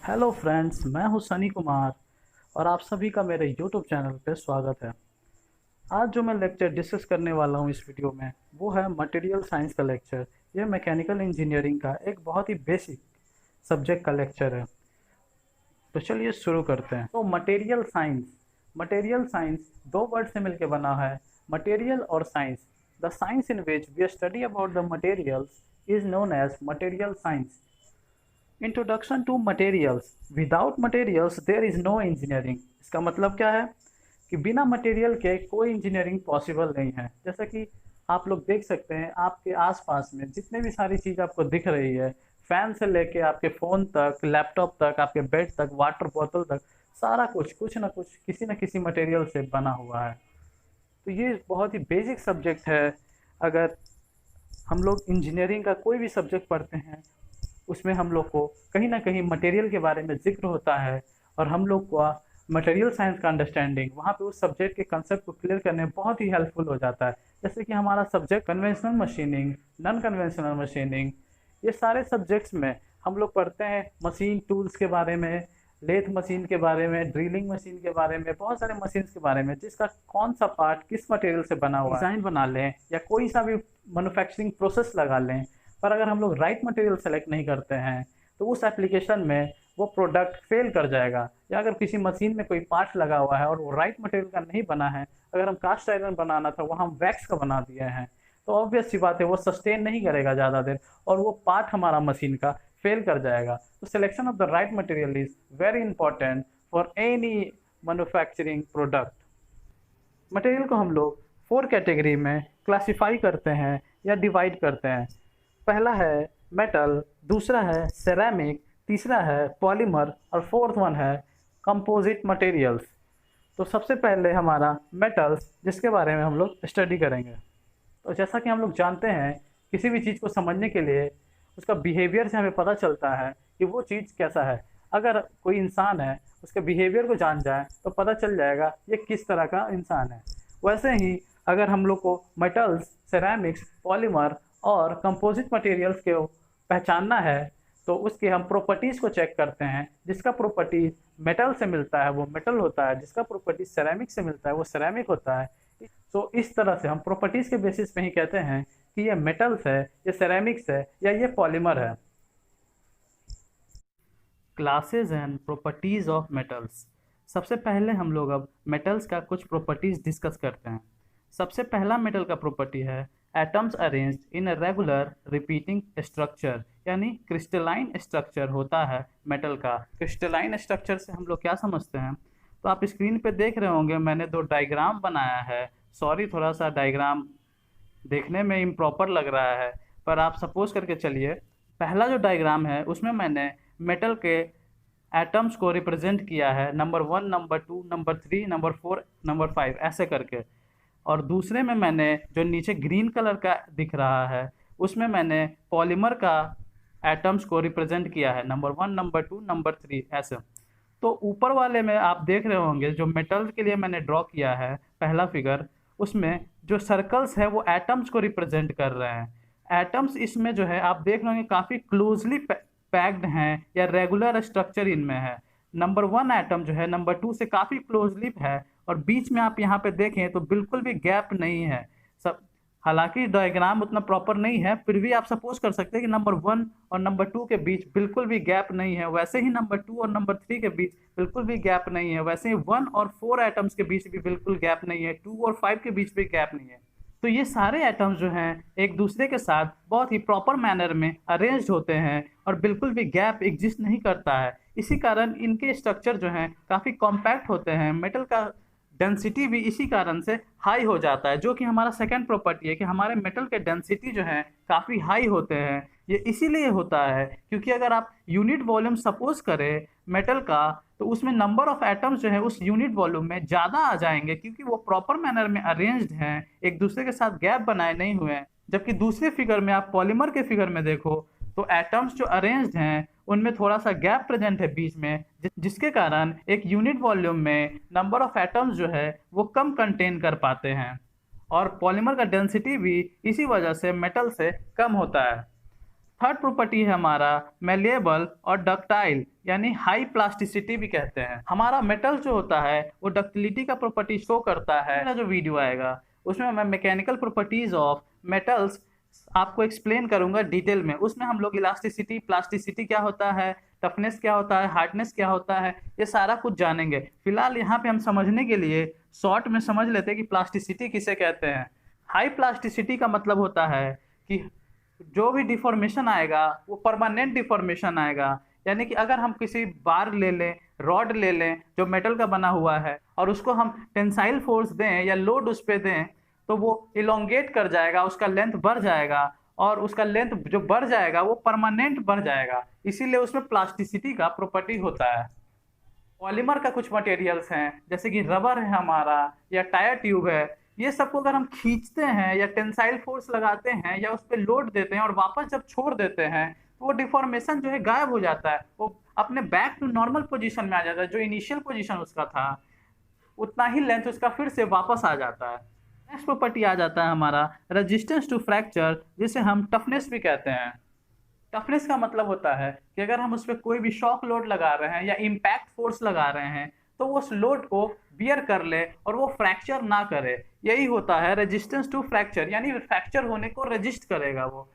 Hello friends, मैं हूं सनी कुमार और आप सभी का मेरे यूट्यूब चैनल पे स्वागत है। आज जो मैं लेक्चर डिस्कस करने वाला हूं इस वीडियो में वो है मटेरियल साइंस का लेक्चर। यह मैकेनिकल इंजीनियरिंग का एक बहुत ही बेसिक सब्जेक्ट का लेक्चर है। तो चलिए शुरू करते हैं। तो मटेरियल साइंस दो वर्ड से मिलकर बना है, मटेरियल और science. The science in which we study about the materials is known as material science. Introduction to materials. Without materials there is no engineering. इसका मतलब क्या है कि बिना मटेरियल के कोई इंजीनियरिंग पॉसिबल नहीं है। जैसा कि आप लोग देख सकते हैं, आपके आसपास में जितने भी सारी चीज़ आपको दिख रही है, फैन से लेके आपके फ़ोन तक, लैपटॉप तक, आपके बेड तक, वाटर बोतल तक, सारा कुछ ना कुछ किसी न किसी मटेरियल से बना हुआ है। तो ये बहुत ही बेसिक सब्जेक्ट है। अगर हम लोग इंजीनियरिंग का कोई भी सब्जेक्ट पढ़ते हैं उसमें हम लोग को कहीं ना कहीं मटेरियल के बारे में जिक्र होता है और हम लोग को मटेरियल साइंस का अंडरस्टैंडिंग वहाँ पे उस सब्जेक्ट के कंसेप्ट को क्लियर करने में बहुत ही हेल्पफुल हो जाता है। जैसे कि हमारा subject conventional machining, non conventional machining, ये सारे सब्जेक्ट्स में हम लोग पढ़ते हैं मशीन टूल्स के बारे में, लेथ मशीन के बारे में, ड्रिलिंग मशीन के बारे में, बहुत सारे मशीन्स के बारे में जिसका कौन सा पार्ट किस मटेरियल से बना हुआ है। डिज़ाइन बना लें या कोई सा भी मैन्युफैक्चरिंग प्रोसेस लगा लें, पर अगर हम लोग राइट मटेरियल सेलेक्ट नहीं करते हैं तो उस एप्लीकेशन में वो प्रोडक्ट फेल कर जाएगा। या अगर किसी मशीन में कोई पार्ट लगा हुआ है और वो राइट मटेरियल का नहीं बना है, अगर हम कास्ट आयरन बनाना था वहाँ हम वैक्स का बना दिए हैं, तो ऑब्वियस सी बात है वो सस्टेन नहीं करेगा ज़्यादा देर और वो पार्ट हमारा मशीन का फेल कर जाएगा। तो selection of the right material is very important for any manufacturing product. Material को हम लोग 4 कैटेगरी में क्लासिफाई करते हैं या डिवाइड करते हैं। पहला है मेटल, दूसरा है सेरामिक, तीसरा है पॉलीमर और फोर्थ वन है कंपोजिट मटेरियल्स। तो सबसे पहले हमारा मेटल्स, जिसके बारे में हम लोग स्टडी करेंगे। तो जैसा कि हम लोग जानते हैं, किसी भी चीज़ को समझने के लिए उसका बिहेवियर से हमें पता चलता है कि वो चीज़ कैसा है। अगर कोई इंसान है, उसके बिहेवियर को जान जाए तो पता चल जाएगा ये किस तरह का इंसान है। वैसे ही अगर हम लोग को मेटल्स, सेरामिक्स, पॉलीमर और कंपोजिट मटेरियल्स को पहचानना है तो उसके हम प्रॉपर्टीज़ को चेक करते हैं। जिसका प्रॉपर्टी मेटल से मिलता है वो मेटल होता है, जिसका प्रॉपर्टी सेरामिक से मिलता है वो सेरामिक होता है। तो इस तरह से हम प्रॉपर्टीज़ के बेसिस पे ही कहते हैं कि ये मेटल्स है, ये सेरामिक्स है या ये पॉलीमर है। Classes and properties of metals. सबसे पहले हम लोग अब मेटल्स का कुछ प्रॉपर्टीज़ डिस्कस करते हैं। सबसे पहला मेटल का प्रॉपर्टी है atoms arranged in a regular repeating structure, यानी क्रिस्टलाइन स्ट्रक्चर होता है मेटल का। क्रिस्टलाइन स्ट्रक्चर से हम लोग क्या समझते हैं, तो आप स्क्रीन पे देख रहे होंगे मैंने 2 डायग्राम बनाया है। सॉरी, थोड़ा सा डायग्राम देखने में इम्प्रॉपर लग रहा है, पर आप सपोज करके चलिए। पहला जो डायग्राम है उसमें मैंने मेटल के एटम्स को रिप्रेजेंट किया है, number 1, number 2, number 3, number 4, number 5 ऐसे करके। और दूसरे में मैंने जो नीचे ग्रीन कलर का दिख रहा है उसमें मैंने पॉलीमर का एटम्स को रिप्रेजेंट किया है, नंबर 1, नंबर 2, नंबर 3 ऐसे। तो ऊपर वाले में आप देख रहे होंगे जो मेटल के लिए मैंने ड्रॉ किया है पहला फिगर, उसमें जो सर्कल्स है वो एटम्स को रिप्रेजेंट कर रहे हैं। एटम्स इसमें जो है आप देख रहे होंगे काफ़ी क्लोजली पैक्ड हैं या रेगुलर स्ट्रक्चर इनमें है। नंबर 1 एटम जो है नंबर 2 से काफ़ी क्लोजली है और बीच में आप यहाँ पे देखें तो बिल्कुल भी गैप नहीं है। सब हालांकि डायग्राम उतना प्रॉपर नहीं है, फिर भी आप सपोज कर सकते हैं कि नंबर 1 और नंबर 2 के बीच बिल्कुल भी गैप नहीं है। वैसे ही नंबर 2 और नंबर 3 के बीच बिल्कुल भी गैप नहीं है। वैसे ही 1 और 4 एटम्स के बीच भी बिल्कुल गैप नहीं है। 2 और 5 के बीच भी गैप नहीं है। तो ये सारे एटम्स जो हैं एक दूसरे के साथ बहुत ही प्रॉपर मैनर में अरेंज्ड होते हैं और बिल्कुल भी गैप एग्जिस्ट नहीं करता है। इसी कारण इनके स्ट्रक्चर जो हैं काफ़ी कॉम्पैक्ट होते हैं। मेटल का डेंसिटी भी इसी कारण से हाई हो जाता है, जो कि हमारा सेकंड प्रॉपर्टी है कि हमारे मेटल के डेंसिटी जो है काफ़ी हाई होते हैं। ये इसीलिए होता है क्योंकि अगर आप यूनिट वॉल्यूम सपोज करें मेटल का, तो उसमें नंबर ऑफ एटम्स जो है उस यूनिट वॉल्यूम में ज़्यादा आ जाएंगे क्योंकि वो प्रॉपर मैनर में अरेंज्ड हैं, एक दूसरे के साथ गैप बनाए नहीं हुए हैं। जबकि दूसरे फिगर में आप पॉलीमर के फिगर में देखो तो एटम्स जो अरेंज्ड हैं उनमें थोड़ा सा गैप प्रेजेंट है बीच में, जिसके कारण एक यूनिट वॉल्यूम में नंबर ऑफ एटम्स जो है वो कम कंटेन कर पाते हैं और पॉलीमर का डेंसिटी भी इसी वजह से मेटल से कम होता है। थर्ड प्रॉपर्टी है हमारा मेलिएबल और डक्टाइल, यानी हाई प्लास्टिसिटी भी कहते हैं। हमारा मेटल जो होता है वो डक्टिलिटी का प्रॉपर्टी शो करता है। मेरा जो वीडियो आएगा उसमें मैं मैकेनिकल प्रॉपर्टीज ऑफ मेटल्स आपको एक्सप्लेन करूंगा डिटेल में। उसमें हम लोग इलास्टिसिटी, प्लास्टिसिटी क्या होता है, टफनेस क्या होता है, हार्डनेस क्या होता है, ये सारा कुछ जानेंगे। फिलहाल यहाँ पे हम समझने के लिए शॉर्ट में समझ लेते हैं कि प्लास्टिसिटी किसे कहते हैं। हाई प्लास्टिसिटी का मतलब होता है कि जो भी डिफॉर्मेशन आएगा वो परमानेंट डिफॉर्मेशन आएगा। यानी कि अगर हम किसी बार ले लें, रॉड ले लें जो मेटल का बना हुआ है, और उसको हम टेंसाइल फोर्स दें या लोड उस पर दें, तो वो इलोंगेट कर जाएगा, उसका लेंथ बढ़ जाएगा, और उसका लेंथ जो बढ़ जाएगा वो परमानेंट बढ़ जाएगा। इसीलिए उसमें प्लास्टिसिटी का प्रॉपर्टी होता है। पॉलीमर का कुछ मटेरियल्स हैं जैसे कि रबर है हमारा, या टायर ट्यूब है, ये सबको अगर हम खींचते हैं या टेंसाइल फोर्स लगाते हैं या उस पर लोड देते हैं और वापस जब छोड़ देते हैं, तो वो डिफॉर्मेशन जो है गायब हो जाता है, वो अपने बैक टू नॉर्मल पोजीशन में आ जाता है। जो इनिशियल पोजीशन उसका था उतना ही लेंथ उसका फिर से वापस आ जाता है। नेक्स्ट प्रॉपर्टी आ जाता है हमारा रेजिस्टेंस टू फ्रैक्चर, जिसे हम टफनेस भी कहते हैं। टफनेस का मतलब होता है कि अगर हम उस पर कोई भी शॉक लोड लगा रहे हैं या इम्पैक्ट फोर्स लगा रहे हैं तो वो उस लोड को बियर कर ले और वो फ्रैक्चर ना करे। यही होता है रेजिस्टेंस टू फ्रैक्चर, यानी फ्रैक्चर होने को रेजिस्ट करेगा वो।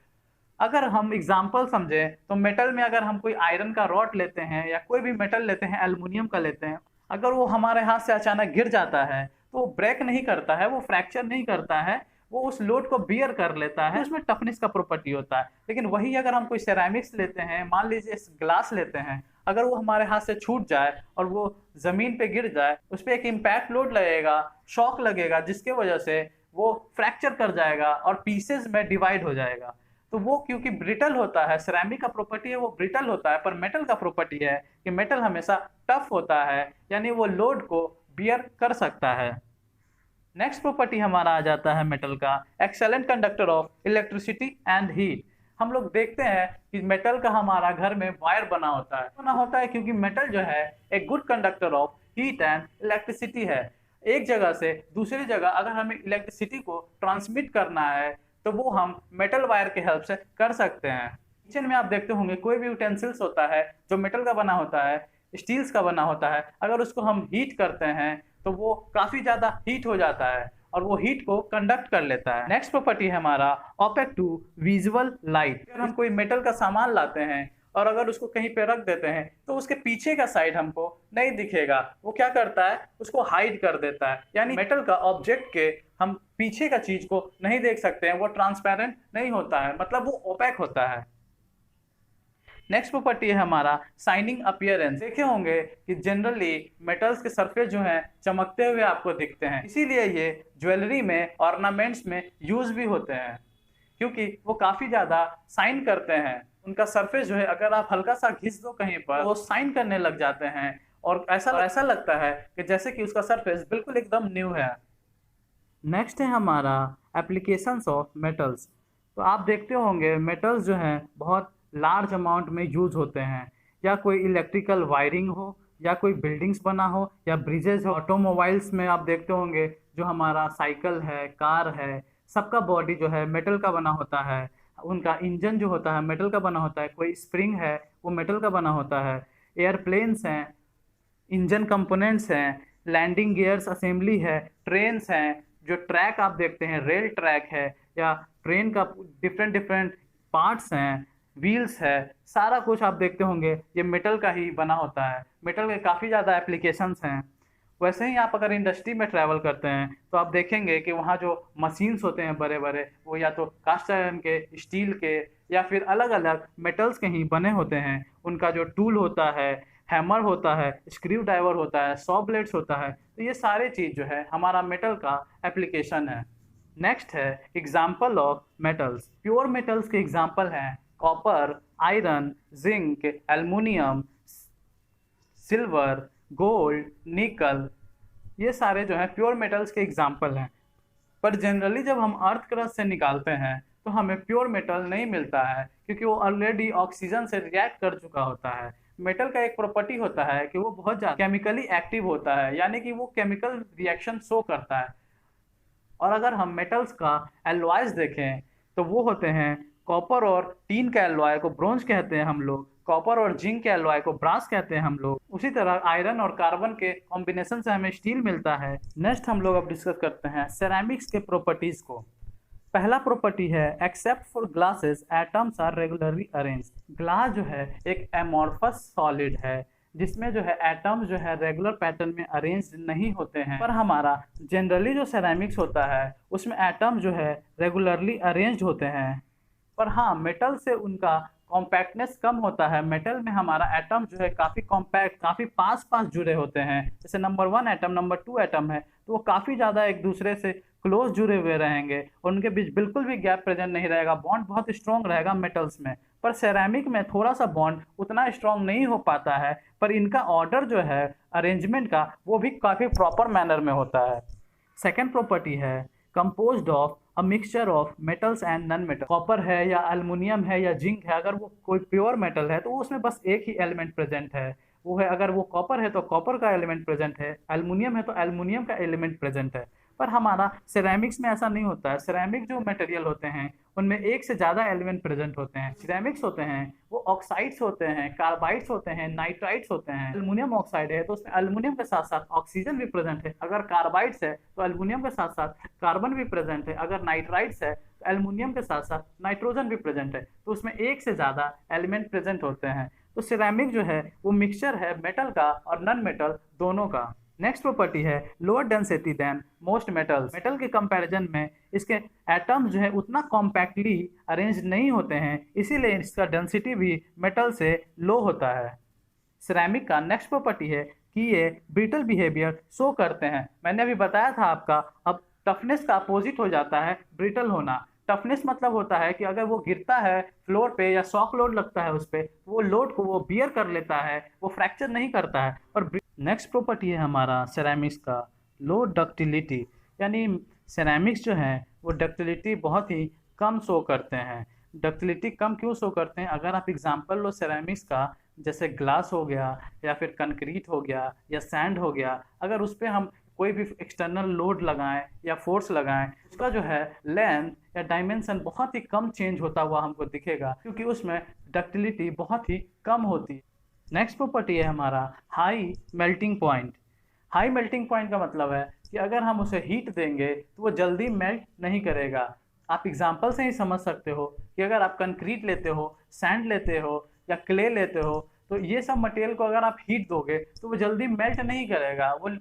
अगर हम एग्जांपल समझें तो मेटल में अगर हम कोई आयरन का रॉड लेते हैं या कोई भी मेटल लेते हैं, एल्युमिनियम का लेते हैं, अगर वो हमारे हाथ से अचानक गिर जाता है तो वो ब्रेक नहीं करता है, वो फ्रैक्चर नहीं करता है, वो उस लोड को बियर कर लेता है, उसमें टफनेस का प्रॉपर्टी होता है। लेकिन वही अगर हम कोई सेरामिक्स लेते हैं, मान लीजिए ग्लास लेते हैं, अगर वो हमारे हाथ से छूट जाए और वो जमीन पे गिर जाए, उस पर एक इम्पैक्ट लोड लगेगा, शॉक लगेगा, जिसके वजह से वो फ्रैक्चर कर जाएगा और पीसेस में डिवाइड हो जाएगा। तो वो क्योंकि ब्रिटल होता है, सिरेमिक का प्रॉपर्टी है वो ब्रिटल होता है, पर मेटल का प्रॉपर्टी है कि मेटल हमेशा टफ होता है, यानी वो लोड को बियर कर सकता है। नेक्स्ट प्रॉपर्टी हमारा आ जाता है मेटल का excellent conductor of electricity and heat. हम लोग देखते हैं कि मेटल का हमारा घर में वायर बना होता है क्योंकि मेटल जो है एक good conductor of heat and electricity है। एक जगह से दूसरी जगह अगर हमें इलेक्ट्रिसिटी को ट्रांसमिट करना है तो वो हम मेटल वायर के हेल्प से कर सकते हैं। किचन में आप देखते होंगे कोई भी यूटेंसिल्स होता है जो मेटल का बना होता है, स्टील्स का बना होता है, अगर उसको हम हीट करते हैं तो वो काफी ज्यादा हीट हो जाता है और वो हीट को कंडक्ट कर लेता है। नेक्स्ट प्रॉपर्टी है हमारा ओपेक टू विजुअल लाइट। अगर हम कोई मेटल का सामान लाते हैं और अगर उसको कहीं पे रख देते हैं तो उसके पीछे का साइड हमको नहीं दिखेगा, वो क्या करता है, उसको हाइड कर देता है। यानी मेटल का ऑब्जेक्ट के हम पीछे का चीज को नहीं देख सकते हैं, वो ट्रांसपेरेंट नहीं होता है, मतलब वो ओपेक होता है। नेक्स्ट प्रॉपर्टी है हमारा शाइनिंग अपीयरेंस। देखे होंगे कि जनरली मेटल्स के सरफेस जो हैं चमकते हुए आपको दिखते हैं, इसीलिए ये ज्वेलरी में, ऑर्नामेंट्स में यूज भी होते हैं क्योंकि वो काफी ज्यादा शाइन करते हैं। उनका सरफेस जो है अगर आप हल्का सा घिस दो कहीं पर वो शाइन करने लग जाते हैं और ऐसा लगता है कि जैसे कि उसका सरफेस बिल्कुल एकदम न्यू है। नेक्स्ट है हमारा एप्लीकेशंस ऑफ मेटल्स। तो आप देखते होंगे मेटल्स जो हैं बहुत लार्ज अमाउंट में यूज होते हैं, या कोई इलेक्ट्रिकल वायरिंग हो, या कोई बिल्डिंग्स बना हो, या ब्रिजेस हो। ऑटोमोबाइल्स में आप देखते होंगे जो हमारा साइकिल है, कार है, सबका बॉडी जो है मेटल का बना होता है। उनका इंजन जो होता है मेटल का बना होता है, कोई स्प्रिंग है वो मेटल का बना होता है। एयरप्लेन्स हैं, इंजन कंपोनेंट्स हैं, लैंडिंग गियर्स असेंबली है, ट्रेन्स हैं, जो ट्रैक आप देखते हैं रेल ट्रैक है, या ट्रेन का डिफरेंट डिफरेंट पार्ट्स हैं, व्हील्स है, सारा कुछ आप देखते होंगे ये मेटल का ही बना होता है। मेटल के काफ़ी ज़्यादा एप्लीकेशंस हैं। वैसे ही आप अगर इंडस्ट्री में ट्रैवल करते हैं तो आप देखेंगे कि वहाँ जो मशीन्स होते हैं बड़े बड़े, वो या तो कास्ट आयरन के, स्टील के, या फिर अलग अलग मेटल्स के ही बने होते हैं। उनका जो टूल होता है, हैमर होता है, स्क्रू ड्राइवर होता है, सॉ ब्लेड्स होता है, तो ये सारे चीज़ जो है हमारा मेटल का एप्लीकेशन है। नेक्स्ट है example of metals. Pure metals के एग्जाम्पल हैं copper, iron, zinc, aluminium, silver, gold, निकल, ये सारे जो हैं प्योर मेटल्स के एग्जाम्पल हैं। पर जनरली जब हम अर्थ क्रस्ट से निकालते हैं तो हमें प्योर मेटल नहीं मिलता है क्योंकि वो ऑलरेडी ऑक्सीजन से रिएक्ट कर चुका होता है। मेटल का एक प्रॉपर्टी होता है कि वो बहुत ज़्यादा केमिकली एक्टिव होता है, यानी कि वो केमिकल रिएक्शन शो करता है। और अगर हम मेटल्स का एलॉयज देखें तो वो होते हैं कॉपर और टीन के एलॉय को ब्रोंज कहते हैं हम लोग, कॉपर और जिंक के एलॉय को ब्रास कहते हैं हम लोग। उसी तरह आयरन और कार्बन के कॉम्बिनेशन से हमें स्टील मिलता है। नेक्स्ट हम लोग अब डिस्कस करते हैं सेरामिक्स के प्रॉपर्टीज को। पहला प्रॉपर्टी है except for glasses atoms are regularly arrange. Glass जो है एक एमॉर्फस सॉलिड है जिसमें जो है एटम्स जो है रेगुलर पैटर्न में अरेंज नहीं होते हैं, पर हमारा जनरली जो सेरामिक्स होता है उसमें एटम जो है रेगुलरली अरेंज्ड होते हैं। पर हाँ, मेटल से उनका कॉम्पैक्टनेस कम होता है। मेटल में हमारा एटम जो है काफ़ी कॉम्पैक्ट, काफ़ी पास पास जुड़े होते हैं। जैसे नंबर 1 एटम नंबर 2 एटम है तो वो काफ़ी ज़्यादा एक दूसरे से क्लोज जुड़े हुए रहेंगे और उनके बीच बिल्कुल भी गैप प्रेजेंट नहीं रहेगा। बॉन्ड बहुत स्ट्रॉन्ग रहेगा मेटल्स में, पर सेरामिक में थोड़ा सा बॉन्ड उतना स्ट्रॉन्ग नहीं हो पाता है, पर इनका ऑर्डर जो है अरेंजमेंट का वो भी काफ़ी प्रॉपर मैनर में होता है। सेकेंड प्रॉपर्टी है composed of a mixture of metals and non metal. Copper है या एल्युमिनियम है या जिंक है, अगर वो कोई प्योर मेटल है तो उसमें बस एक ही एलिमेंट प्रेजेंट है, वो है अगर वो कॉपर है तो कॉपर का एलिमेंट प्रेजेंट है, एल्युमिनियम है तो एल्युमिनियम का एलिमेंट प्रेजेंट है। पर हमारा सिरेमिक्स में ऐसा नहीं होता है। सिरेमिक जो मटेरियल होते हैं उनमें एक से ज़्यादा एलिमेंट प्रेजेंट होते हैं। सिरेमिक्स होते हैं वो ऑक्साइड्स होते हैं, कार्बाइड्स होते हैं, नाइट्राइड्स होते हैं। एल्युमिनियम ऑक्साइड है तो उसमें एल्युमिनियम के साथ साथ ऑक्सीजन भी प्रेजेंट है। अगर कार्बाइड्स है तो एल्युमिनियम के साथ साथ कार्बन भी प्रेजेंट है। अगर नाइट्राइड्स है तो एल्युमिनियम के साथ साथ नाइट्रोजन भी प्रेजेंट है। तो उसमें एक से ज़्यादा एलिमेंट प्रेजेंट होते हैं। तो सिरेमिक जो है वो मिक्सचर है मेटल का और नॉन मेटल दोनों का। नेक्स्ट प्रॉपर्टी है lower density than most metals. Metal के कंपैरिजन में इसके एटम्स जो है उतना कॉम्पैक्टली अरेंज नहीं होते हैं, इसीलिए इसका डेंसिटी भी मेटल से लो होता है। सिरेमिक का नेक्स्ट प्रॉपर्टी है कि ये ब्रिटल बिहेवियर शो करते हैं। मैंने अभी बताया था आपका, अब टफनेस का अपोजिट हो जाता है ब्रिटल होना। टफनेस मतलब होता है कि अगर वो गिरता है फ्लोर पे या शॉक लोड लगता है उस पर, वो लोड को वो बियर कर लेता है, वो फ्रैक्चर नहीं करता है। और नेक्स्ट प्रॉपर्टी है हमारा सेरामिक्स का लो डक्टिलिटी, यानी सेरामिक्स जो है वो डक्टिलिटी बहुत ही कम शो करते हैं। डक्टिलिटी कम क्यों शो करते हैं? अगर आप एग्जांपल लो सेरामिक्स का, जैसे ग्लास हो गया या फिर कंक्रीट हो गया या सैंड हो गया, अगर उस पर हम कोई भी एक्सटर्नल लोड लगाएं या फोर्स लगाएं, उसका जो है लेंथ या डायमेंशन बहुत ही कम चेंज होता हुआ हमको दिखेगा, क्योंकि उसमें डक्टिलिटी बहुत ही कम होती है। नेक्स्ट प्रॉपर्टी है हमारा high melting point. High melting point का मतलब है कि अगर हम उसे हीट देंगे तो वो जल्दी मेल्ट नहीं करेगा। आप एग्जांपल से ही समझ सकते हो कि अगर आप कंक्रीट लेते हो, सैंड लेते हो या क्ले लेते हो, तो ये सब मटेरियल को अगर आप हीट दोगे तो वो जल्दी मेल्ट नहीं करेगा, वो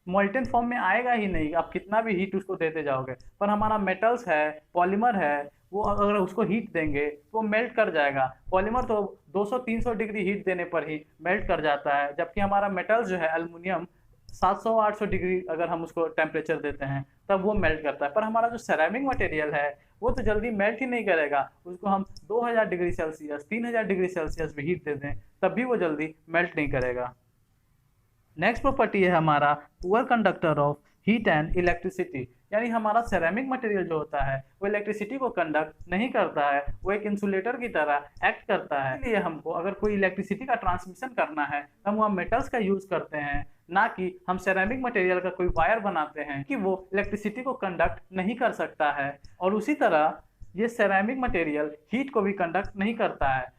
मोल्टन फॉर्म में आएगा ही नहीं, आप कितना भी हीट उसको देते जाओगे। पर हमारा मेटल्स है, पॉलीमर है, वो अगर उसको हीट देंगे तो वो मेल्ट कर जाएगा। पॉलीमर तो 200-300 डिग्री हीट देने पर ही मेल्ट कर जाता है, जबकि हमारा मेटल जो है एल्युमिनियम 700-800 डिग्री अगर हम उसको टेम्परेचर देते हैं तब वो मेल्ट करता है। पर हमारा जो सेरामिक मटेरियल है वो तो जल्दी मेल्ट ही नहीं करेगा। उसको हम 2000 डिग्री सेल्सियस 3000 डिग्री सेल्सियस भी हीट दे दें तब भी वो जल्दी मेल्ट नहीं करेगा। नेक्स्ट प्रॉपर्टी है हमारा poor conductor of heat and electricity, यानी हमारा सेरेमिक मटेरियल जो होता है वो इलेक्ट्रिसिटी को कंडक्ट नहीं करता है, वो एक इंसुलेटर की तरह एक्ट करता है। इसलिए हमको अगर कोई इलेक्ट्रिसिटी का ट्रांसमिशन करना है तो हम वहाँ मेटल्स का यूज करते हैं, ना कि हम सेरेमिक मटेरियल का कोई वायर बनाते हैं कि वो इलेक्ट्रिसिटी को कंडक्ट नहीं कर सकता है। और उसी तरह ये सेरेमिक मटेरियल हीट को भी कंडक्ट नहीं करता है।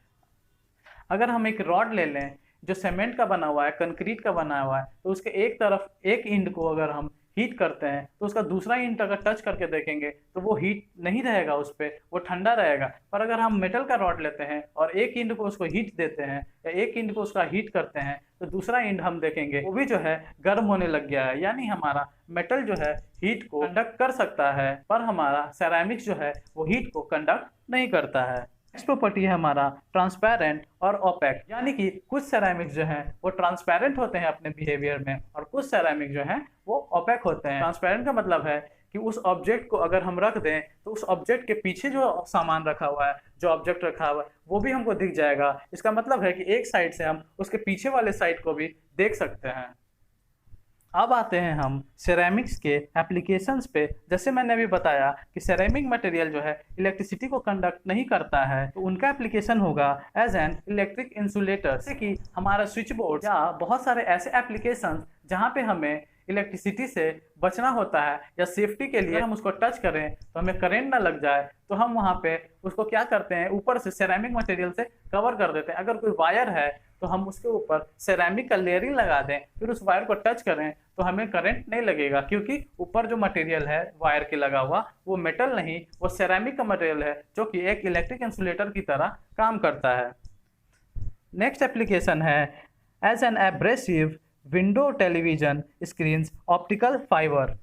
अगर हम एक रॉड ले लें जो सीमेंट का बना हुआ है, कंक्रीट का बना हुआ है, तो उसके एक तरफ एक इंड को अगर हम हीट करते हैं तो उसका दूसरा इंड अगर टच करके देखेंगे तो वो हीट नहीं रहेगा, उस पर वो ठंडा रहेगा। पर अगर हम मेटल का रॉड लेते हैं और एक इंड को उसको हीट देते हैं या एक इंड को उसका हीट करते हैं तो दूसरा इंड हम देखेंगे वो भी जो है गर्म होने लग गया है। यानी हमारा मेटल जो है हीट को कंडक्ट कर सकता है, पर हमारा सेरामिक्स जो है वो हीट को कंडक्ट नहीं करता है। नेक्स्ट प्रॉपर्टी है हमारा ट्रांसपेरेंट और ओपेक, यानी कि कुछ सेरामिक्स जो हैं वो ट्रांसपेरेंट होते हैं अपने बिहेवियर में और कुछ सेरामिक जो हैं वो ओपेक होते हैं। ट्रांसपेरेंट का मतलब है कि उस ऑब्जेक्ट को अगर हम रख दें तो उस ऑब्जेक्ट के पीछे जो सामान रखा हुआ है, जो ऑब्जेक्ट रखा हुआ है, वो भी हमको दिख जाएगा। इसका मतलब है कि एक साइड से हम उसके पीछे वाले साइड को भी देख सकते हैं। अब आते हैं हम सिरेमिक्स के एप्लीकेशंस पे। जैसे मैंने अभी बताया कि सिरेमिक मटेरियल जो है इलेक्ट्रिसिटी को कंडक्ट नहीं करता है, तो उनका एप्लीकेशन होगा एज एन इलेक्ट्रिक इंसुलेटर, जैसे कि हमारा स्विच बोर्ड या बहुत सारे ऐसे एप्लीकेशंस जहाँ पे हमें इलेक्ट्रिसिटी से बचना होता है या सेफ्टी के लिए हम उसको टच करें तो हमें करंट ना लग जाए, तो हम वहाँ पे उसको क्या करते हैं, ऊपर से सेरेमिक मटेरियल से कवर कर देते हैं। अगर कोई वायर है तो हम उसके ऊपर सेरेमिक का लेयरिंग लगा दें, फिर उस वायर को टच करें तो हमें करंट नहीं लगेगा, क्योंकि ऊपर जो मटेरियल है वायर के लगा हुआ वो मेटल नहीं, वो सेरेमिक का मटेरियल है जो कि एक इलेक्ट्रिक इंसुलेटर की तरह काम करता है। नेक्स्ट एप्लीकेशन है as an abrasive window television screen optical fibre.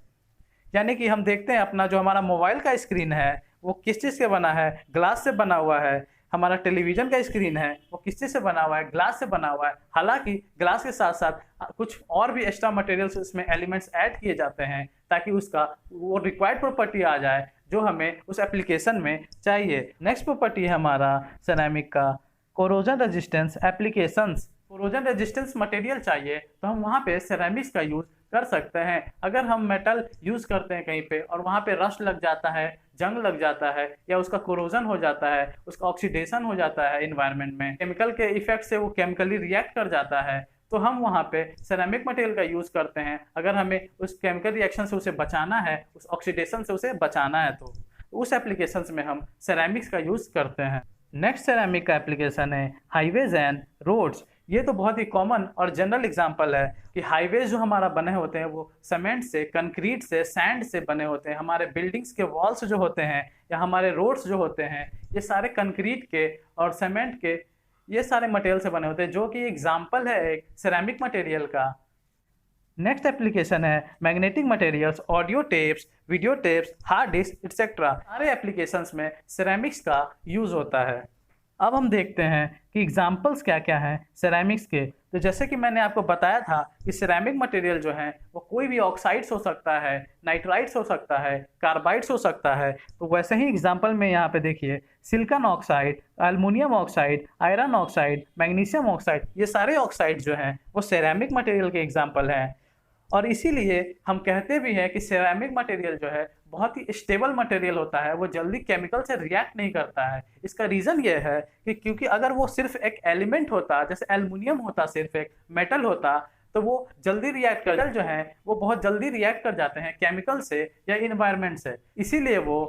यानी कि हम देखते हैं अपना जो हमारा मोबाइल का स्क्रीन है वो किस चीज़ से बना है, ग्लास से बना हुआ है। हमारा टेलीविजन का स्क्रीन है वो किस चीज़ से बना हुआ है, ग्लास से बना हुआ है। हालांकि ग्लास के साथ साथ कुछ और भी एक्स्ट्रा मटेरियल्स उसमें एलिमेंट्स ऐड किए जाते हैं ताकि उसका वो रिक्वायर्ड प्रॉपर्टी आ जाए जो हमें उस एप्लीकेशन में चाहिए। नेक्स्ट प्रॉपर्टी है हमारा सेरेमिक का corrosion resistance applications. Corrosion resistance material चाहिए तो हम वहाँ पे सेरेमिक्स का यूज़ कर सकते हैं। अगर हम मेटल यूज़ करते हैं कहीं पे और वहाँ पे रस्ट लग जाता है, जंग लग जाता है या उसका कोरोजन हो जाता है, उसका ऑक्सीडेशन हो जाता है इन्वायरमेंट में, केमिकल के इफेक्ट से वो केमिकली रिएक्ट कर जाता है, तो हम वहाँ पे सेरेमिक मटेरियल का यूज़ करते हैं। अगर हमें उस केमिकल रिएक्शन से उसे बचाना है, उस ऑक्सीडेशन से उसे बचाना है, तो उस एप्लीकेशंस में हम सेरेमिक्स का यूज़ करते हैं। नेक्स्ट सेरेमिक का एप्लीकेशन है हाईवेज एंड रोड्स। ये तो बहुत ही कॉमन और जनरल एग्जांपल है कि हाईवेज जो हमारा बने होते हैं वो सीमेंट से, कंक्रीट से, सैंड से बने होते हैं। हमारे बिल्डिंग्स के वॉल्स जो होते हैं या हमारे रोड्स जो होते हैं ये सारे कंक्रीट के और सीमेंट के, ये सारे मटेरियल से बने होते हैं, जो कि एग्जाम्पल है एक सेरेमिक मटेरियल का। नेक्स्ट एप्लीकेशन है magnetic materials, audio tapes, video tapes, hard disk etcetera. सारे एप्लीकेशंस में सिरेमिक्स का यूज़ होता है। अब हम देखते हैं कि एग्जाम्पल्स क्या क्या हैं सिरेमिक्स के। तो जैसे कि मैंने आपको बताया था कि सिरेमिक मटेरियल जो है वो कोई भी ऑक्साइड्स हो सकता है, नाइट्राइड्स हो सकता है, कार्बाइड्स हो सकता है। तो वैसे ही एग्जाम्पल में यहाँ पे देखिए silicon oxide, aluminium oxide, iron oxide, magnesium oxide, ये सारे ऑक्साइड जो हैं वो सिरेमिक मटेरियल के एग्जाम्पल हैं। और इसीलिए हम कहते भी हैं कि सिरेमिक मटेरियल जो है बहुत ही स्टेबल मटेरियल होता है, वो जल्दी केमिकल से रिएक्ट नहीं करता है। इसका रीज़न ये है कि क्योंकि अगर वो सिर्फ एक एलिमेंट होता, जैसे एल्युमिनियम होता, सिर्फ एक मेटल होता, तो वो जल्दी रिएक्ट कर, जो है वो बहुत जल्दी रिएक्ट कर जाते हैं केमिकल से या इन्वायरमेंट से, इसीलिए वो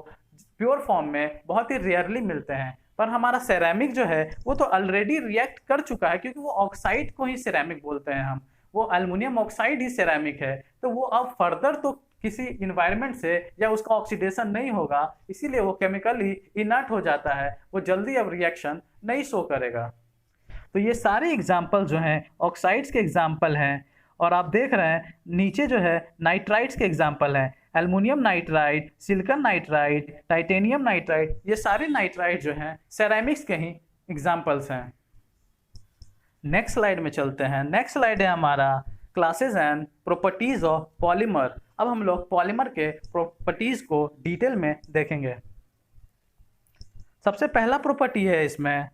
प्योर फॉर्म में बहुत ही रेयरली मिलते हैं। पर हमारा सिरेमिक जो है वो तो ऑलरेडी रिएक्ट कर चुका है, क्योंकि वो ऑक्साइड को ही सिरेमिक बोलते हैं हम, वो एल्युमिनियम ऑक्साइड ही सिरेमिक है, तो वो अब फर्दर तो किसी इन्वायरमेंट से या उसका ऑक्सीडेशन नहीं होगा, इसीलिए वो केमिकली इनर्ट हो जाता है, वो जल्दी अब रिएक्शन नहीं शो करेगा। तो ये सारे एग्जाम्पल जो हैं ऑक्साइड्स के एग्जाम्पल हैं। और आप देख रहे हैं नीचे जो है नाइट्राइड्स के एग्जाम्पल हैं, aluminium nitride, silicon nitride, titanium nitride, ये सारे नाइट्राइड जो हैं सेरेमिक्स के ही एग्जाम्पल्स हैं। नेक्स्ट स्लाइड में चलते हैं। नेक्स्ट स्लाइड है हमारा classes and properties of polymer. अब हम लोग पॉलीमर के प्रॉपर्टीज को डिटेल में देखेंगे। सबसे पहला प्रॉपर्टी है इसमें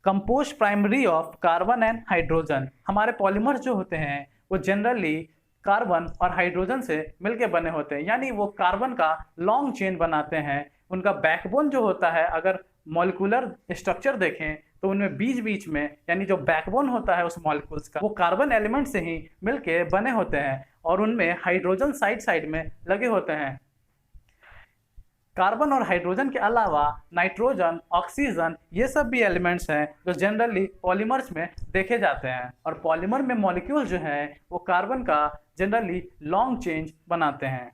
compost primary of carbon and hydrogen. हमारे पॉलीमर्स जो होते हैं वो जनरली कार्बन और हाइड्रोजन से मिलके बने होते हैं, यानी वो कार्बन का लॉन्ग चेन बनाते हैं। उनका बैकबोन जो होता है, अगर मॉलिक्यूलर स्ट्रक्चर देखें तो उनमें बीच बीच में, यानी जो बैकबोन होता है उस मॉलिक्यूल्स का, वो कार्बन एलिमेंट से ही मिलके बने होते हैं और उनमें हाइड्रोजन साइड साइड में लगे होते हैं। कार्बन और हाइड्रोजन के अलावा नाइट्रोजन, ऑक्सीजन, ये सब भी एलिमेंट्स हैं जो जनरली पॉलीमर्स में देखे जाते हैं। और पॉलीमर में मॉलिक्यूल जो हैं वो कार्बन का जनरली लॉन्ग चेन बनाते हैं।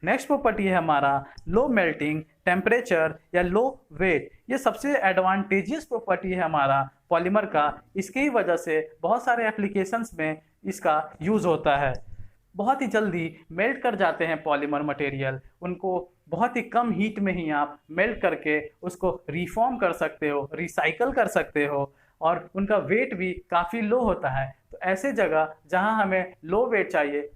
नेक्स्ट प्रॉपर्टी है हमारा लो मेल्टिंग टेम्परेचर या लो वेट। ये सबसे एडवांटेजियस प्रॉपर्टी है हमारा पॉलीमर का। इसकी वजह से बहुत सारे एप्लीकेशंस में इसका यूज़ होता है। बहुत ही जल्दी मेल्ट कर जाते हैं पॉलीमर मटेरियल, उनको बहुत ही कम हीट में ही आप मेल्ट करके उसको रिफॉर्म कर सकते हो, रिसाइकल कर सकते हो, और उनका वेट भी काफ़ी लो होता है। तो ऐसे जगह जहां हमें लो वेट चाहिए,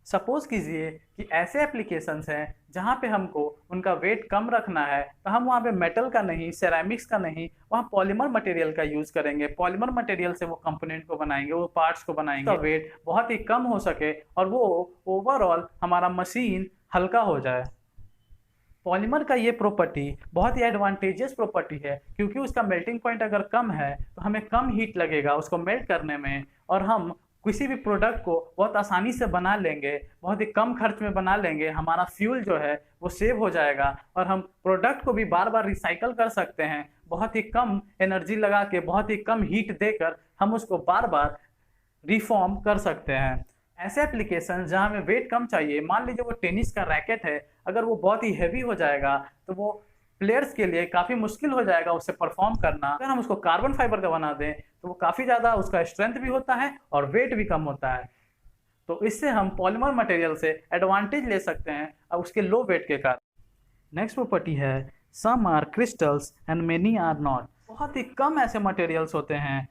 सपोज कीजिए कि ऐसे एप्लीकेशंस हैं जहाँ पे हमको उनका वेट कम रखना है, तो हम वहाँ पे मेटल का नहीं, सेरेमिक्स का नहीं, वहाँ पॉलीमर मटेरियल का यूज़ करेंगे। पॉलीमर मटेरियल से वो कंपोनेंट को बनाएंगे, वो पार्ट्स को बनाएंगे, तो वेट बहुत ही कम हो सके और वो ओवरऑल हमारा मशीन हल्का हो जाए। पॉलीमर का ये प्रॉपर्टी बहुत ही एडवांटेजियस प्रॉपर्टी है, क्योंकि उसका मेल्टिंग पॉइंट अगर कम है तो हमें कम हीट लगेगा उसको मेल्ट करने में, और हम किसी भी प्रोडक्ट को बहुत आसानी से बना लेंगे, बहुत ही कम खर्च में बना लेंगे, हमारा फ्यूल जो है वो सेव हो जाएगा और हम प्रोडक्ट को भी बार बार रिसाइकल कर सकते हैं। बहुत ही कम एनर्जी लगा के, बहुत ही कम हीट देकर हम उसको बार बार रिफॉर्म कर सकते हैं। ऐसे एप्लीकेशन जहाँ हमें वेट कम चाहिए, मान लीजिए वो टेनिस का रैकेट है, अगर वो बहुत ही हैवी हो जाएगा तो वो प्लेयर्स के लिए काफ़ी मुश्किल हो जाएगा उससे परफॉर्म करना। अगर हम उसको कार्बन फाइबर का बना दें तो वो काफ़ी ज़्यादा, उसका स्ट्रेंथ भी होता है और वेट भी कम होता है। तो इससे हम पॉलीमर मटेरियल से एडवांटेज ले सकते हैं और उसके लो वेट के कारण। नेक्स्ट प्रॉपर्टी है some are crystals and many are not. बहुत ही कम ऐसे मटेरियल्स होते हैं,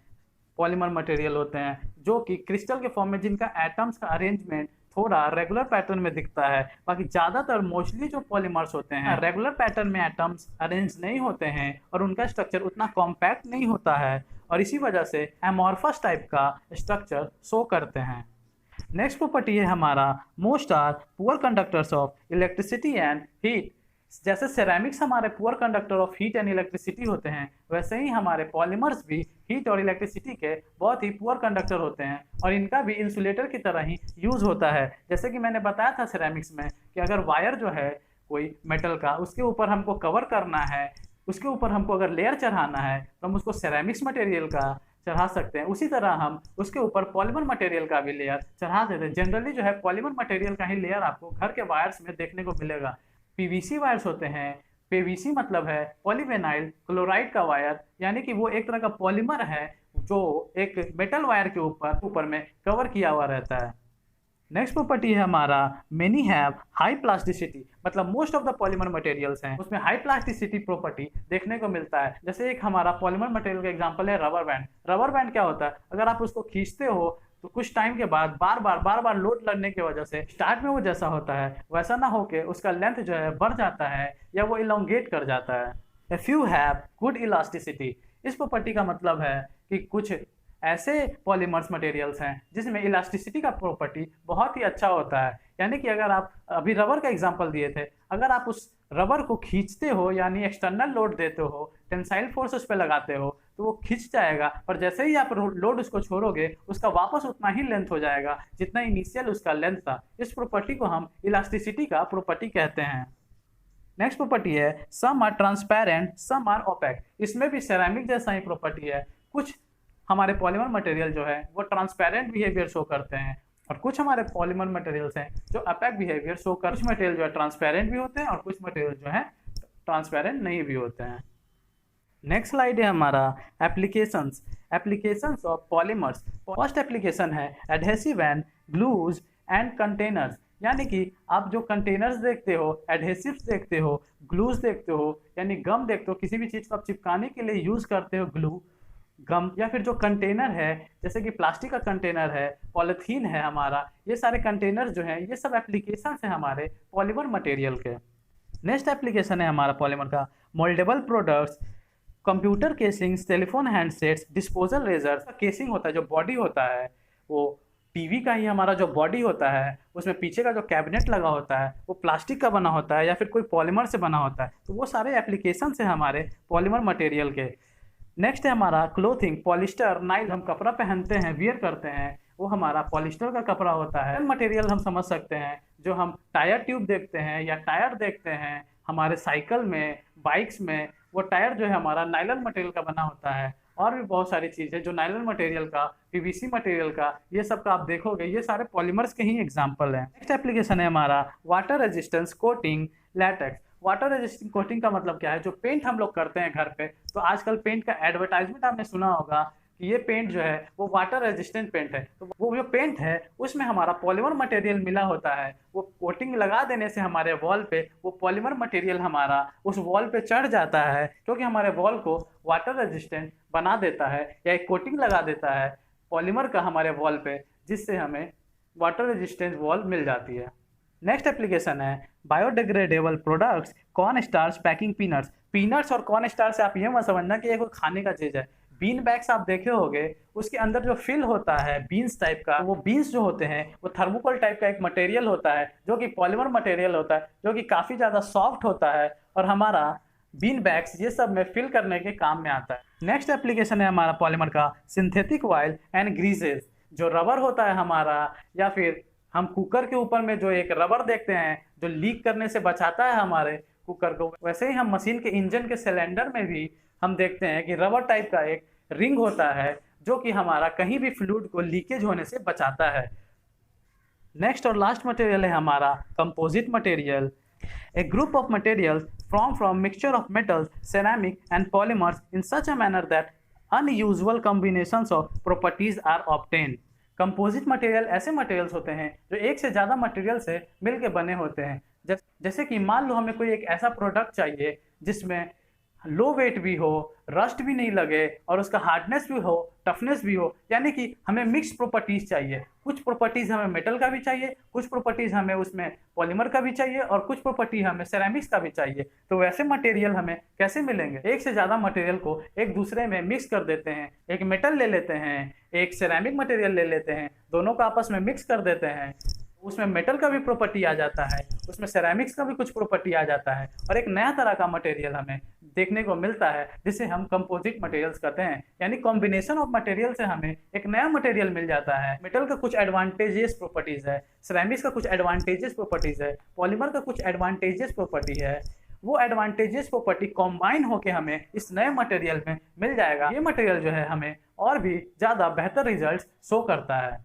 पॉलीमर मटेरियल होते हैं जो कि क्रिस्टल के फॉर्म में, जिनका एटम्स का अरेंजमेंट थोड़ा रेगुलर पैटर्न में दिखता है। बाकी ज़्यादातर मोस्टली जो पॉलीमर्स होते हैं रेगुलर पैटर्न में एटम्स अरेंज नहीं होते हैं और उनका स्ट्रक्चर उतना कॉम्पैक्ट नहीं होता है और इसी वजह से एमॉर्फस टाइप का स्ट्रक्चर शो करते हैं। नेक्स्ट प्रॉपर्टी है हमारा most are poor conductors of electricity and heat. जैसे सेरेमिक्स हमारे poor conductor of heat and electricity होते हैं, वैसे ही हमारे पॉलीमर्स भी हीट और इलेक्ट्रिसिटी के बहुत ही पुअर कंडक्टर होते हैं और इनका भी इंसुलेटर की तरह ही यूज होता है। जैसे कि मैंने बताया था सेरेमिक्स में कि अगर वायर जो है कोई मेटल का, उसके ऊपर हमको कवर करना है, उसके ऊपर हमको अगर लेयर चढ़ाना है तो हम उसको सेरेमिक्स मटेरियल का चढ़ा सकते हैं। उसी तरह हम उसके ऊपर पॉलीमर मटेरियल का भी लेयर चढ़ा देते हैं। जनरली जो है पॉलीमर मटेरियल का ही लेयर आपको घर के वायर्स में देखने को मिलेगा। पीवीसी वायर्स होते हैं, पीवीसी मतलब है पॉलीविनाइल क्लोराइड का वायर, यानी कि वो एक तरह का पॉलीमर है जो एक मेटल वायर के ऊपर में कवर किया हुआ रहता है। नेक्स्ट प्रॉपर्टी है हमारा मेनी हैव हाई प्लास्टिसिटी, मतलब most of the polymer materials हैं उसमें हाई प्लास्टिसिटी प्रॉपर्टी देखने को मिलता है। जैसे एक हमारा पॉलीमर मटेरियल का एग्जांपल है रबर बैंड। रबर बैंड क्या होता है, अगर आप उसको खींचते हो तो कुछ टाइम के बाद बार बार लोड लगने की वजह से स्टार्ट में वो जैसा होता है वैसा ना होके उसका लेंथ जो है बढ़ जाता है या वो इलोंगेट कर जाता है। If you have good elasticity, इस प्रॉपर्टी का मतलब है कि कुछ ऐसे पॉलीमर्स मटेरियल्स हैं जिसमें इलास्टिसिटी का प्रॉपर्टी बहुत ही अच्छा होता है। यानी कि अगर आप अभी रबर का एग्जांपल दिए थे, अगर आप उस रबर को खींचते हो यानी एक्सटर्नल लोड देते हो, टेंसाइल फोर्स उस पर लगाते हो तो वो खींच जाएगा, पर जैसे ही आप लोड उसको छोड़ोगे उसका वापस उतना ही लेंथ हो जाएगा जितना इनिशियल उसका लेंथ था। इस प्रॉपर्टी को हम इलास्टिसिटी का प्रॉपर्टी कहते हैं। नेक्स्ट प्रॉपर्टी है some are transparent some are opaque. इसमें भी सेरेमिक जैसा ही प्रॉपर्टी है। कुछ हमारे पॉलीमर मटेरियल जो है वो ट्रांसपेरेंट बिहेवियर शो करते हैं और कुछ हमारे पॉलीमर मटेरियल्स हैं जो अपेक बिहेवियर शो कर। कुछ मटेरियल जो है ट्रांसपेरेंट भी होते हैं और कुछ मटेरियल जो है ट्रांसपेरेंट नहीं भी होते हैं। नेक्स्ट स्लाइड है हमारा applications of polymers. First application है adhesive and glues and containers, यानी कि आप जो कंटेनर्स देखते हो, एडहेसिव्स देखते हो, ग्लूज देखते हो यानी गम देखते हो, किसी भी चीज़ को आप चिपकाने के लिए यूज़ करते हो ग्लू, गम, या फिर जो कंटेनर है जैसे कि प्लास्टिक का कंटेनर है, पॉलीथीन है हमारा, ये सारे कंटेनर जो हैं ये सब एप्लीकेशन है हमारे पॉलीमर मटेरियल के। नेक्स्ट एप्लीकेशन है हमारा पॉलीमर का mouldable products, computer casings, telephone handsets, disposal razors का केसिंग होता है, जो बॉडी होता है वो टीवी का ही हमारा जो बॉडी होता है उसमें पीछे का जो कैबिनेट लगा होता है वो प्लास्टिक का बना होता है या फिर कोई पॉलीमर से बना होता है। तो वो सारे एप्लीकेशन है हमारे पॉलीमर मटेरियल के। नेक्स्ट है हमारा क्लोथिंग, पॉलिस्टर, नाइल, हम कपड़ा पहनते हैं, वियर करते हैं, वो हमारा पॉलिस्टर का कपड़ा होता है। मटेरियल हम समझ सकते हैं जो हम टायर ट्यूब देखते हैं या टायर देखते हैं हमारे साइकिल में, बाइक्स में, वो टायर जो है हमारा नाइलन मटेरियल का बना होता है। और भी बहुत सारी चीज़ें जो नाइलन मटेरियल का, पीवीसी मटेरियल का, ये सब का आप देखोगे ये सारे पॉलीमर्स के ही एग्जाम्पल हैं। नेक्स्ट एप्लीकेशन है हमारा water resistance coating latex. Water resisting coating का मतलब क्या है, जो पेंट हम लोग करते हैं घर पे, तो आजकल पेंट का एडवर्टाइजमेंट आपने सुना होगा कि ये पेंट जो है वो वाटर रेजिस्टेंट पेंट है। तो वो जो पेंट है उसमें हमारा पॉलीमर मटेरियल मिला होता है। वो कोटिंग लगा देने से हमारे वॉल पे वो पॉलीमर मटेरियल हमारा उस वॉल पे चढ़ जाता है, क्योंकि हमारे वॉल को वाटर रेजिस्टेंट बना देता है या एक कोटिंग लगा देता है पॉलीमर का हमारे वॉल पे, जिससे हमें वाटर रेजिस्टेंट वॉल मिल जाती है। नेक्स्ट एप्लीकेशन है biodegradable products, corn starch packing peanuts. Peanuts और कॉर्न स्टार्च से आप ये मत समझना कि ये कोई खाने का चीज़ है। बीन बैग्स आप देखे होंगे, उसके अंदर जो फिल होता है बीन्स टाइप का, वो बीन्स जो होते हैं वो थर्मोकोल टाइप का एक मटेरियल होता है जो कि पॉलीमर मटेरियल होता है, जो कि काफ़ी ज़्यादा सॉफ्ट होता है और हमारा बीन बैग्स ये सब में फिल करने के काम में आता है। नेक्स्ट एप्लीकेशन है हमारा पॉलीमर का सिंथेटिक ऑयल एंड ग्रीसेस। जो रबर होता है हमारा, या फिर हम कुकर के ऊपर में जो एक रबर देखते हैं जो लीक करने से बचाता है हमारे कुकर को, वैसे ही हम मशीन के इंजन के सिलेंडर में भी हम देखते हैं कि रबर टाइप का एक रिंग होता है जो कि हमारा कहीं भी फ्लूइड को लीकेज होने से बचाता है। नेक्स्ट और लास्ट मटेरियल है हमारा composite material. A group of materials formed from mixture of metals, ceramic and polymers in such a manner that unusual combinations of properties are obtained. Composite material ऐसे materials होते हैं जो एक से ज़्यादा मटेरियल से मिलके बने होते हैं। जैसे कि मान लो हमें कोई एक ऐसा प्रोडक्ट चाहिए जिसमें लो वेट भी हो, रस्ट भी नहीं लगे और उसका हार्डनेस भी हो, टफनेस भी हो, यानी कि हमें मिक्स प्रॉपर्टीज चाहिए। कुछ प्रॉपर्टीज हमें मेटल का भी चाहिए, कुछ प्रॉपर्टीज हमें उसमें पॉलीमर का भी चाहिए और कुछ प्रॉपर्टी हमें सेरामिक्स का भी चाहिए। तो वैसे मटेरियल हमें कैसे मिलेंगे? एक से ज़्यादा मटेरियल को एक दूसरे में मिक्स कर देते हैं। एक मेटल ले लेते हैं, एक सेरामिक मटेरियल ले लेते हैं, दोनों को आपस में मिक्स कर देते हैं, उसमें मेटल का भी प्रॉपर्टी आ जाता है, उसमें सेरामिक्स का भी कुछ प्रॉपर्टी आ जाता है और एक नया तरह का मटेरियल हमें देखने को मिलता है जिसे हम कंपोजिट मटेरियल्स कहते हैं। यानी कॉम्बिनेशन ऑफ मटेरियल से हमें एक नया मटेरियल मिल जाता है। मेटल का कुछ एडवांटेजेस प्रॉपर्टीज है, सेरामिक्स का कुछ एडवांटेजेस प्रॉपर्टीज है, पॉलीमर का कुछ एडवांटेजेस प्रॉपर्टी है। वो एडवांटेजेस प्रॉपर्टी कॉम्बाइन होकर हमें इस नए मटेरियल में मिल जाएगा। ये मटेरियल जो है हमें और भी ज़्यादा बेहतर रिजल्ट शो करता है।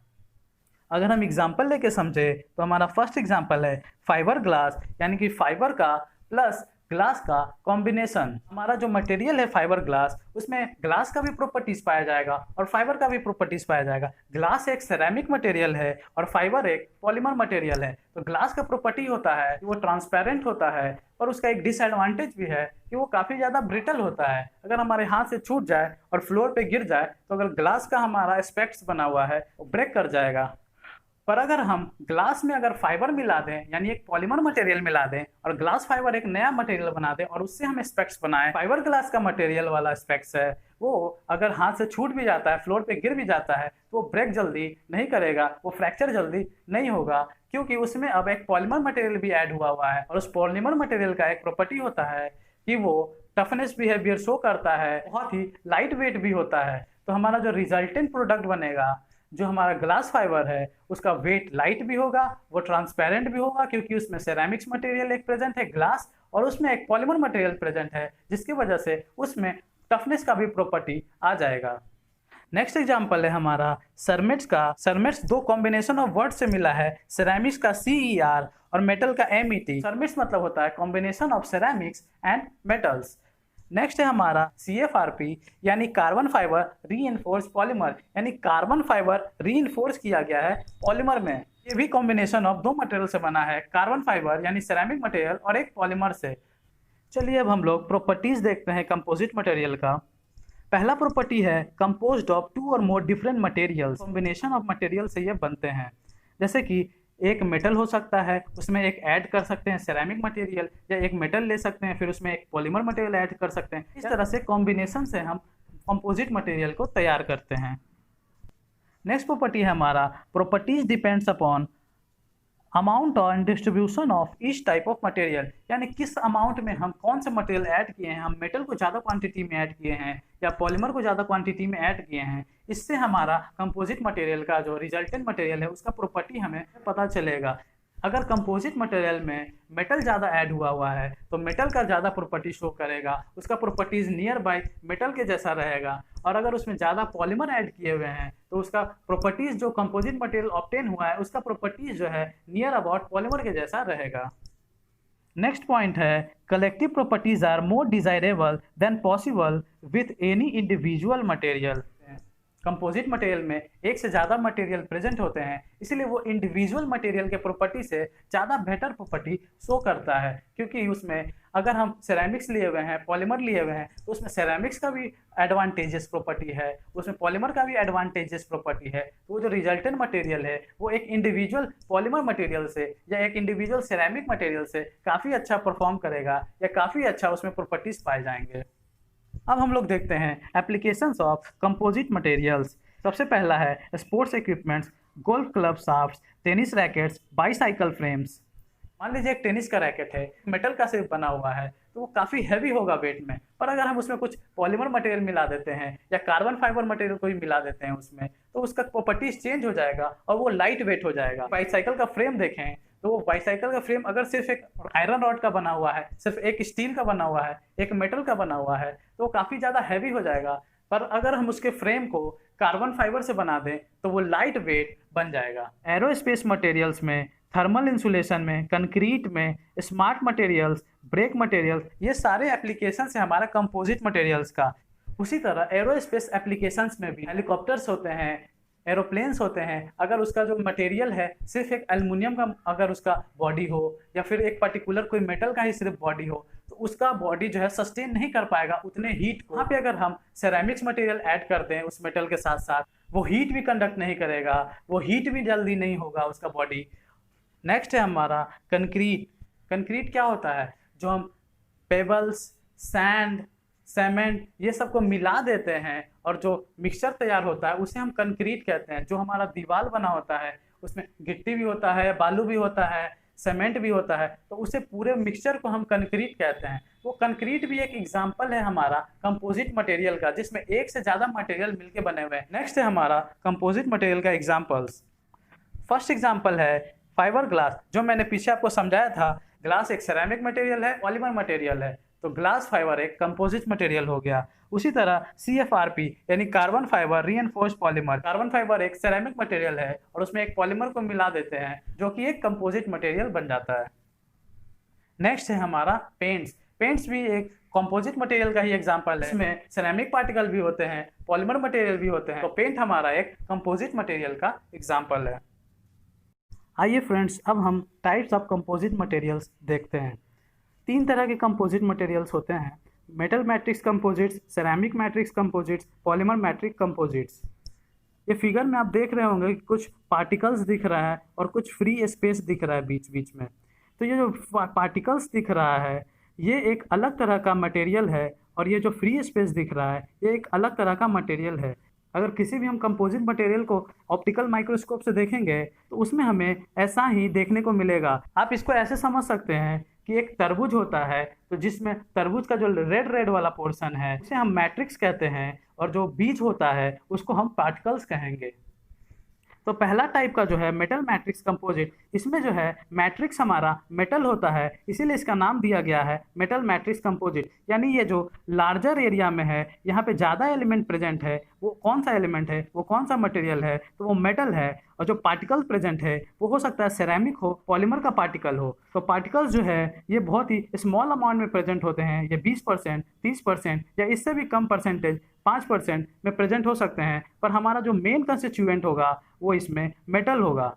अगर हम एग्जाम्पल लेके समझे तो हमारा फर्स्ट एग्जाम्पल है फाइबर ग्लास, यानी कि फाइबर का प्लस ग्लास का कॉम्बिनेशन। हमारा जो मटेरियल है फाइबर ग्लास, उसमें ग्लास का भी प्रॉपर्टीज पाया जाएगा और फाइबर का भी प्रॉपर्टीज पाया जाएगा। ग्लास एक सेरामिक मटेरियल है और फाइबर एक पॉलीमर मटेरियल है। तो ग्लास का प्रॉपर्टी होता है कि वो ट्रांसपेरेंट होता है और उसका एक डिसएडवांटेज भी है कि वो काफ़ी ज़्यादा ब्रिटल होता है। अगर हमारे हाथ से छूट जाए और फ्लोर पे गिर जाए तो अगर ग्लास का हमारा स्पेक्ट्स बना हुआ है वो ब्रेक कर जाएगा। पर अगर हम ग्लास में अगर फाइबर मिला दें, यानी एक पॉलीमर मटेरियल मिला दें और ग्लास फाइबर एक नया मटेरियल बना दें और उससे हम स्पेक्स बनाएं, फाइबर ग्लास का मटेरियल वाला स्पेक्स है वो अगर हाथ से छूट भी जाता है, फ्लोर पे गिर भी जाता है तो वो ब्रेक जल्दी नहीं करेगा, वो फ्रैक्चर जल्दी नहीं होगा, क्योंकि उसमें अब एक पॉलीमर मटेरियल भी ऐड हुआ है। और उस पॉलीमर मटेरियल का एक प्रॉपर्टी होता है कि वो टफनेस बिहेवियर शो करता है, बहुत ही लाइट वेट भी होता है। तो हमारा जो रिजल्टेंट प्रोडक्ट बनेगा, जो हमारा ग्लास फाइबर है, उसका वेट लाइट भी होगा, वो ट्रांसपेरेंट भी होगा, क्योंकि उसमें सेरामिक्स मटेरियल एक प्रेजेंट है ग्लास, और उसमें एक पॉलीमर मटेरियल प्रेजेंट है जिसकी वजह से उसमें टफनेस का भी प्रॉपर्टी आ जाएगा। नेक्स्ट एग्जांपल है हमारा सरमेट्स का। सरमेट्स दो कॉम्बिनेशन ऑफ वर्ड से मिला है, सेरामिक्स का CER और मेटल का MET। सरमेट्स मतलब होता है combination of ceramics and metals. Next है हमारा CFRP, यानी कार्बन फाइबर रीइंफोर्स पॉलीमर, यानी कार्बन फाइबर रीइंफोर्स किया गया है पॉलीमर में। ये भी कॉम्बिनेशन ऑफ दो मटेरियल से बना है, कार्बन फाइबर यानी सेरामिक मटेरियल और एक पॉलीमर से। चलिए अब हम लोग प्रॉपर्टीज देखते हैं कंपोजिट मटेरियल का। पहला प्रॉपर्टी है कंपोज्ड ऑफ 2 और more different materials. Combination of material से ये बनते हैं, जैसे कि एक मेटल हो सकता है, उसमें एक ऐड कर सकते हैं सेरामिक मटेरियल, या एक मेटल ले सकते हैं फिर उसमें एक पॉलीमर मटेरियल ऐड कर सकते हैं। इस तरह से कॉम्बिनेशन से हम कंपोजिट मटेरियल को तैयार करते हैं। नेक्स्ट प्रॉपर्टी है हमारा प्रॉपर्टीज डिपेंड्स अपॉन अमाउंट और distribution of each type of material, यानी किस अमाउंट में हम कौन सा मटेरियल ऐड किए हैं। हम मेटल को ज़्यादा क्वांटिटी में ऐड किए हैं या पॉलीमर को ज़्यादा क्वांटिटी में ऐड किए हैं, इससे हमारा कंपोजिट मटेरियल का जो रिजल्टेंट मटेरियल है उसका प्रॉपर्टी हमें पता चलेगा। अगर कंपोजिट मटेरियल में मेटल ज़्यादा ऐड हुआ है तो मेटल का ज़्यादा प्रॉपर्टी शो करेगा, उसका प्रॉपर्टीज नियर बाय मेटल के जैसा रहेगा। और अगर उसमें ज़्यादा पॉलीमर ऐड किए हुए हैं तो उसका प्रॉपर्टीज जो कंपोजिट मटेरियल ऑब्टेन हुआ है उसका प्रॉपर्टीज जो है नियर अबाउट पॉलीमर के जैसा रहेगा। नेक्स्ट पॉइंट है collective properties are more desirable than possible with any individual material. Composite material में एक से ज़्यादा मटेरियल प्रेजेंट होते हैं, इसलिए वो इंडिविजुअल मटेरियल के प्रॉपर्टी से ज़्यादा बेटर प्रॉपर्टी शो करता है, क्योंकि उसमें अगर हम सेरामिक्स लिए हुए हैं, पॉलीमर लिए हुए हैं, तो उसमें सेरामिक्स का भी एडवांटेजेस प्रॉपर्टी है, उसमें पॉलीमर का भी एडवांटेजेस प्रॉपर्टी है। तो वो जो रिजल्टेंट मटेरियल है वो एक इंडिविजुअल पॉलीमर मटेरियल से या एक इंडिविजुअल सेरामिक मटेरियल से काफ़ी अच्छा परफॉर्म करेगा या काफ़ी अच्छा उसमें प्रॉपर्टीज पाए जाएंगे। अब हम लोग देखते हैं एप्लीकेशंस ऑफ कंपोजिट मटेरियल्स। सबसे पहला है sports equipments, golf club shafts, tennis rackets, bicycle frames. मान लीजिए एक टेनिस का रैकेट है, मेटल का से बना हुआ है, तो वो काफ़ी हैवी होगा वेट में। पर अगर हम उसमें कुछ पॉलीमर मटेरियल मिला देते हैं या कार्बन फाइबर मटेरियल को भी मिला देते हैं उसमें, तो उसका प्रॉपर्टीज चेंज हो जाएगा और वो लाइट वेट हो जाएगा। बाईसाइकिल का फ्रेम देखें तो वो बाईसाइकिल का फ्रेम अगर सिर्फ एक आयरन रॉड का बना हुआ है, सिर्फ एक स्टील का बना हुआ है, एक मेटल का बना हुआ है, तो वो काफ़ी ज़्यादा हैवी हो जाएगा। पर अगर हम उसके फ्रेम को कार्बन फाइबर से बना दें तो वो लाइट वेट बन जाएगा। एरोस्पेस मटेरियल्स में, थर्मल इंसुलेशन में, कंक्रीट में, स्मार्ट मटेरियल्स, ब्रेक मटेरियल्स, ये सारे एप्लीकेशन है हमारा कंपोजिट मटेरियल्स का। उसी तरह एरोस्पेस एप्लीकेशंस में भी हेलीकॉप्टर्स होते हैं, एरोप्लेन्स होते हैं। अगर उसका जो मटेरियल है सिर्फ एक एल्युमिनियम का अगर उसका बॉडी हो या फिर एक पर्टिकुलर कोई मेटल का ही सिर्फ बॉडी हो, तो उसका बॉडी जो है सस्टेन नहीं कर पाएगा उतने हीट को। वहाँ पे अगर हम सेरेमिक्स मटेरियल ऐड कर दें उस मेटल के साथ साथ, वो हीट भी कंडक्ट नहीं करेगा, वो हीट भी जल्दी नहीं होगा उसका बॉडी। नेक्स्ट है हमारा कंक्रीट। कंक्रीट क्या होता है? जो हम पेबल्स, सैंड, सीमेंट ये सब को मिला देते हैं और जो मिक्सचर तैयार होता है उसे हम कंक्रीट कहते हैं। जो हमारा दीवार बना होता है उसमें गिट्टी भी होता है, बालू भी होता है, सीमेंट भी होता है, तो उसे पूरे मिक्सचर को हम कंक्रीट कहते हैं। वो कंक्रीट भी एक एग्जाम्पल है हमारा कंपोजिट मटेरियल का, जिसमें एक से ज़्यादा मटेरियल मिलके बने हुए हैं। नेक्स्ट है हमारा कंपोजिट मटेरियल का एग्जाम्पल्स। फर्स्ट एग्जाम्पल है फाइबर ग्लास। जो मैंने पीछे आपको समझाया था, ग्लास एक सेरेमिक मटेरियल है, पॉलीमर मटेरियल है, तो ग्लास फाइबर एक कंपोजिट मटेरियल हो गया। उसी तरह CFRP यानी carbon fibre reinforced polymer. Carbon fibre एक सेरेमिक मटेरियल है और उसमें एक पॉलीमर को मिला देते हैं जो कि एक कंपोजिट मटेरियल बन जाता है। नेक्स्ट है हमारा पेंट्स। पेंट्स भी एक कंपोजिट मटेरियल का ही एग्जांपल है। इसमें सेरेमिक पार्टिकल भी होते हैं, पॉलीमर मटेरियल भी होते हैं, तो पेंट हमारा एक कंपोजिट मटेरियल का एग्जांपल है। आइए फ्रेंड्स, अब हम टाइप्स ऑफ कंपोजिट मटेरियल्स देखते हैं। 3 तरह के कंपोजिट मटेरियल्स होते हैं: metal matrix composites, ceramic matrix composites, polymer matrix composites. ये फिगर में आप देख रहे होंगे कि कुछ पार्टिकल्स दिख रहा है और कुछ फ्री स्पेस दिख रहा है बीच बीच में। तो ये जो पार्टिकल्स दिख रहा है ये एक अलग तरह का मटेरियल है और ये जो फ्री स्पेस दिख रहा है ये एक अलग तरह का मटेरियल है। अगर किसी भी हम कंपोजिट मटेरियल को ऑप्टिकल माइक्रोस्कोप से देखेंगे तो उसमें हमें ऐसा ही देखने को मिलेगा। आप इसको ऐसे समझ सकते हैं कि एक तरबूज होता है, तो जिसमें तरबूज का जो रेड रेड वाला पोर्शन है उसे हम मैट्रिक्स कहते हैं और जो बीज होता है उसको हम पार्टिकल्स कहेंगे। तो पहला टाइप का जो है मेटल मैट्रिक्स कंपोजिट, इसमें जो है मैट्रिक्स हमारा मेटल होता है, इसीलिए इसका नाम दिया गया है मेटल मैट्रिक्स कंपोजिट। यानी ये जो लार्जर एरिया में है, यहाँ पे ज़्यादा एलिमेंट प्रेजेंट है, वो कौन सा एलिमेंट है, वो कौन सा मटेरियल है, तो वो मेटल है। और जो पार्टिकल प्रेजेंट है वो हो सकता है सेरेमिक हो, पॉलीमर का पार्टिकल हो। तो पार्टिकल्स जो है ये बहुत ही स्मॉल अमाउंट में प्रेजेंट होते हैं। ये 20%, 30% या इससे भी कम परसेंटेज 5% में प्रेजेंट हो सकते हैं। पर हमारा जो मेन कंस्टिट्यूएंट होगा वो इसमें मेटल होगा।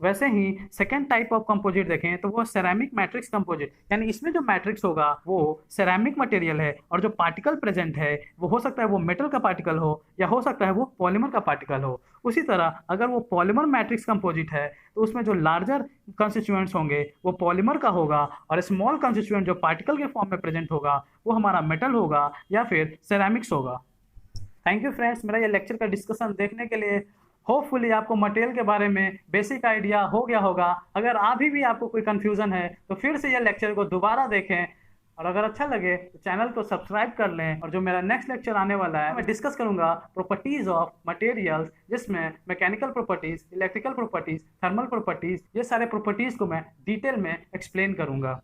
वैसे ही सेकेंड टाइप ऑफ कंपोजिट देखें तो वो सेरेमिक मैट्रिक्स कंपोजिट, यानी इसमें जो मैट्रिक्स होगा वो सेरेमिक मटेरियल है और जो पार्टिकल प्रेजेंट है वो हो सकता है वो मेटल का पार्टिकल हो या हो सकता है वो पॉलीमर का पार्टिकल हो। उसी तरह अगर वो पॉलीमर मैट्रिक्स कंपोजिट है तो उसमें जो लार्जर कंस्टिट्यूएंट्स होंगे वो पॉलीमर का होगा और स्मॉल कंस्टिट्यूएंट जो पार्टिकल के फॉर्म में प्रेजेंट होगा वो हमारा मेटल होगा या फिर सेरेमिक्स होगा। थैंक यू फ्रेंड्स, मेरा ये लेक्चर का डिस्कशन देखने के लिए। होपफुली आपको मटेरियल के बारे में बेसिक आइडिया हो गया होगा। अगर अभी भी आपको कोई कन्फ्यूज़न है तो फिर से यह लेक्चर को दोबारा देखें और अगर अच्छा लगे तो चैनल को सब्सक्राइब कर लें। और जो मेरा नेक्स्ट लेक्चर आने वाला है मैं डिस्कस करूंगा प्रॉपर्टीज़ ऑफ मटेरियल्स, जिसमें mechanical properties, electrical properties, thermal properties, ये सारे प्रॉपर्टीज़ को मैं डिटेल में एक्सप्लेन करूंगा।